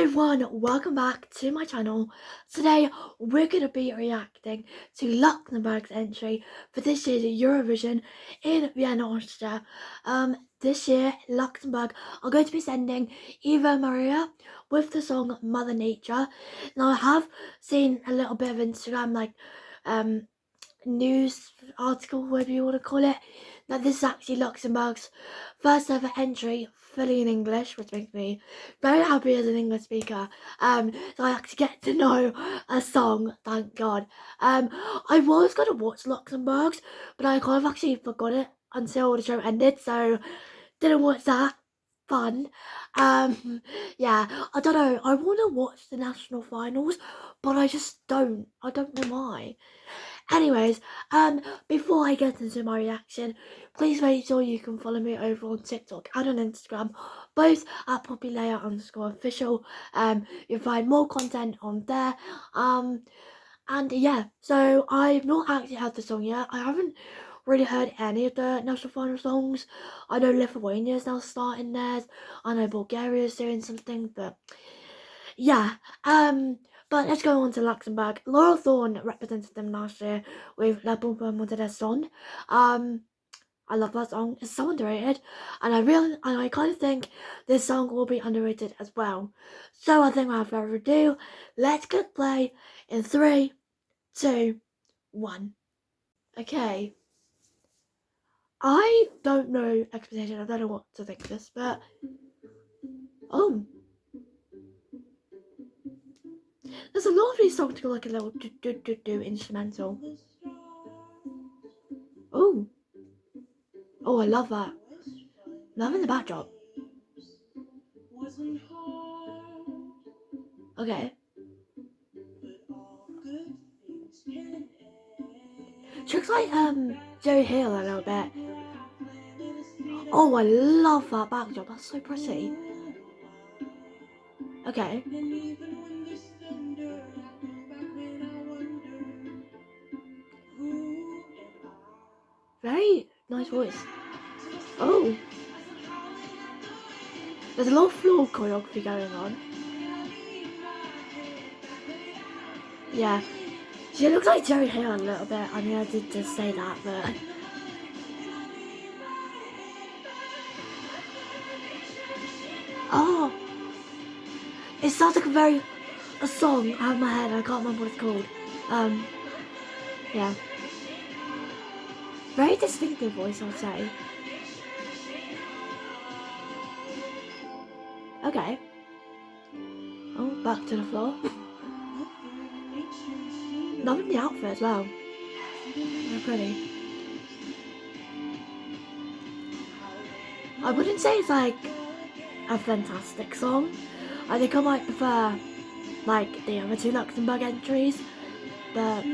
Hi everyone, welcome back to my channel. Today we're going to be reacting to Luxembourg's entry for this year's Eurovision in Vienna, Austria. This year Luxembourg are going to be sending Eva Maria with the song Mother Nature. Now I have seen a little bit of Instagram news article, whatever you want to call it, that this is actually Luxembourg's first ever entry fully in English, which makes me very happy as an English speaker. So I actually get to know a song, thank God. I was gonna watch Luxembourg's, but I kind of actually forgot it until the show ended, so didn't watch that. Fun. Yeah, I don't know, I want to watch the national finals, but I just don't. I don't know why. Anyways, before I get into my reaction, please make sure you can follow me over on TikTok and on Instagram, both at poppylayer_official. You'll find more content on there. And yeah, so I've not actually heard the song yet. I haven't really heard any of the national final songs. I know Lithuania is now starting theirs. I know Bulgaria is doing something, but yeah. But let's go on to Luxembourg. Laurel Thorne represented them last year with La Bombe Modération. I love that song. It's so underrated, and I kind of think this song will be underrated as well. So I think without further ado, let's get play in 3, 2, 1. Okay. I don't know expectation. I don't know what to think of this, but oh. There's a lot of these songs to go like a little do instrumental. Oh. Oh, I love that. Loving the backdrop. Okay. She looks like Joe Hill a little bit. Oh, I love that backdrop. That's so pretty. Okay. Very nice voice. Oh. There's a lot of floor choreography going on. Yeah. She looks like Joe Hill a little bit. I mean, I did just say that, but... Oh. It sounds like a song out of my head. I can't remember what it's called. Yeah. Very distinctive voice, I'd say. Okay. Oh, back to the floor. Loving the outfit as well. Very pretty. I wouldn't say it's like a fantastic song. I think I might prefer like the other two Luxembourg entries, but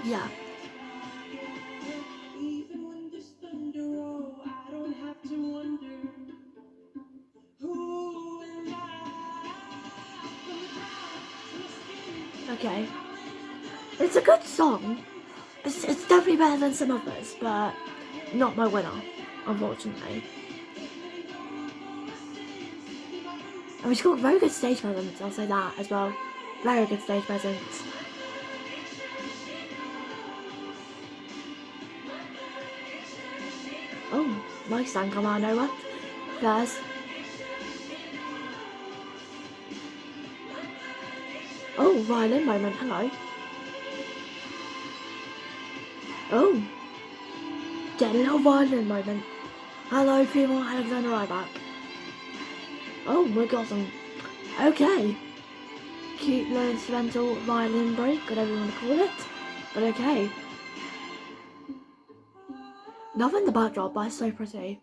yeah. Okay. It's a good song. It's definitely better than some others, but not my winner, unfortunately. And she's got very good stage presence, I'll say that as well. Very good stage presence. Oh, nice sound come out of nowhere. There's. Oh, violin moment, hello. Oh, get a little violin moment. Hello, female Alexander Ryback. Oh, we got some. Okay. Cute little instrumental violin break, whatever you want to call it. But okay. Loving the backdrop, but it's so pretty.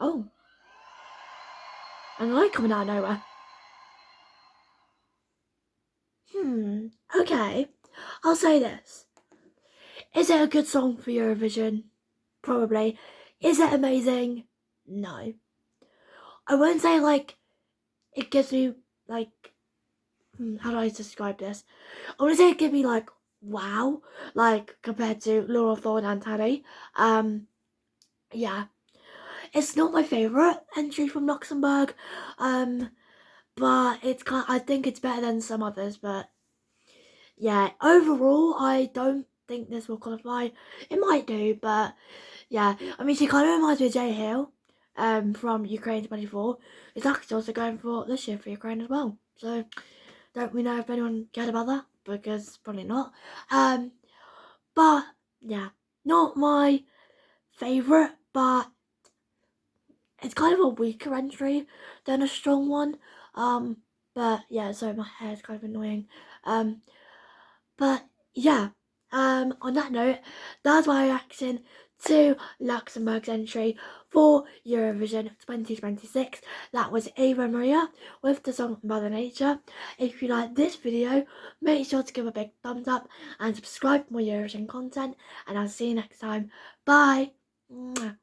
Oh. And the light coming out of nowhere. Okay. I'll say this. Is it a good song for Eurovision? Probably. Is it amazing? No. I wouldn't say like it gives me like how do I describe this? I want to say it give me like wow, like compared to Laura Thorne and Taddy. Yeah, it's not my favourite entry from Luxembourg, but it's kind. I think it's better than some others. But yeah, overall, I don't think this will qualify. It might do, but yeah, I mean, she kind of reminds me of Jay Hill, from Ukraine 24. It's actually also going for this year for Ukraine as well. So don't we know if anyone cared about that? Because probably not. But yeah, not my favourite, but it's kind of a weaker entry than a strong one. But yeah, so my hair is kind of annoying. But yeah, on that note, that's my reaction to Luxembourg's entry for Eurovision 2026. That was Ava Maria with the song Mother Nature. If you like this video, make sure to give a big thumbs up and subscribe for more Eurovision content, and I'll see you next time. Bye! Mwah.